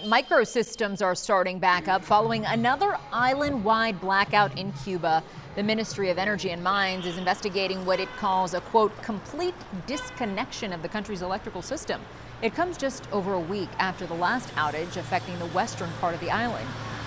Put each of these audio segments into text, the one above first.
Microsystems are starting back up following another island-wide blackout in Cuba. The Ministry of Energy and Mines is investigating what it calls a, quote, complete disconnection of the country's electrical system. It comes just over a week after the last outage affecting the western part of the island.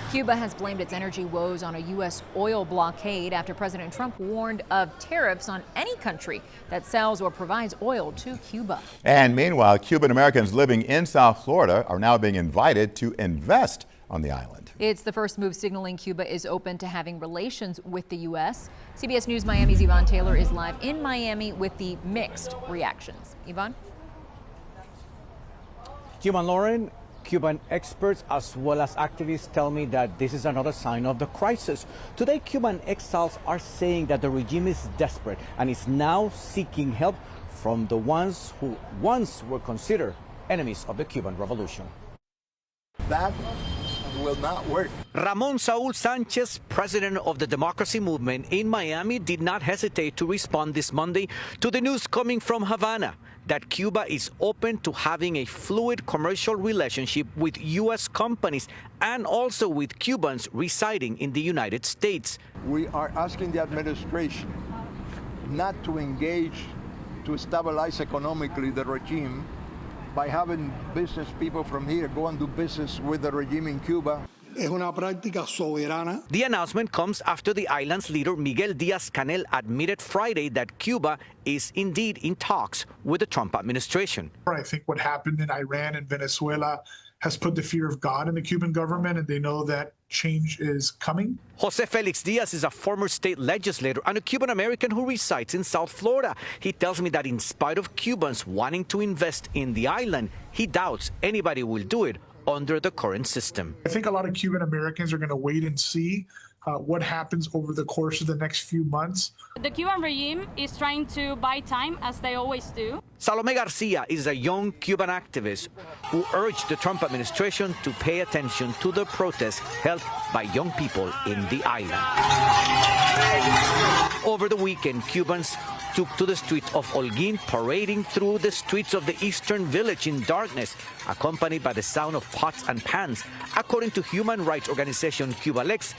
Cuba has blamed its energy woes on a U.S. oil blockade after President Trump warned of tariffs on any country that sells or provides oil to Cuba. And meanwhile, Cuban Americans living in South Florida are now being invited to invest on the island. It's the first move signaling Cuba is open to having relations with the U.S. CBS News Miami's Yvonne Taylor is live in Miami with the mixed reactions. Yvonne? Jim and Lauren, Cuban experts as well as activists tell me that this is another sign of the crisis. Today, Cuban exiles are saying that the regime is desperate and is now seeking help from the ones who once were considered enemies of the Cuban Revolution. That will not work. Ramon Saul Sanchez, president of the Democracy Movement in Miami, did not hesitate to respond this Monday to the news coming from Havana that Cuba is open to having a fluid commercial relationship with U.S. companies and also with Cubans residing in the United States. We are asking the administration not to engage to stabilize economically the regime by having business people from here go and do business with the regime in Cuba. Es una práctica soberana. The announcement comes after the island's leader Miguel Díaz-Canel admitted Friday that Cuba is indeed in talks with the Trump administration. I think what happened in Iran and Venezuela has put the fear of God in the Cuban government, and they know that change is coming. Jose Felix Diaz is a former state legislator and a Cuban American who resides in South Florida. He tells me that in spite of Cubans wanting to invest in the island, he doubts anybody will do it under the current system. I think a lot of Cuban Americans are going to wait and see what happens over the course of the next few months. The Cuban regime is trying to buy time, as they always do. Salome Garcia is a young Cuban activist who urged the Trump administration to pay attention to the protests held by young people in the island. Over the weekend, Cubans took to the streets of Holguín, parading through the streets of the eastern village in darkness, accompanied by the sound of pots and pans. According to human rights organization Cuba Lex,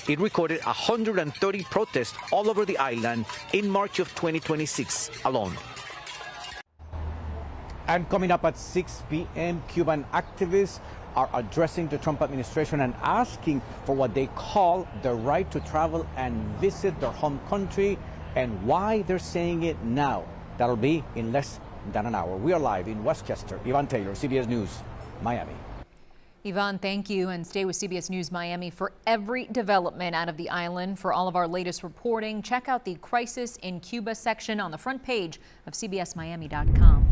it recorded 130 protests all over the island in March of 2026 alone. And coming up at 6 p.m., Cuban activists are addressing the Trump administration and asking for what they call the right to travel and visit their home country, and why they're saying it now. That'll be in less than an hour. We are live in Westchester. Yvonne Taylor, CBS News, Miami. Yvonne, thank you, and stay with CBS News Miami for every development out of the island. For all of our latest reporting, check out the Crisis in Cuba section on the front page of CBSMiami.com.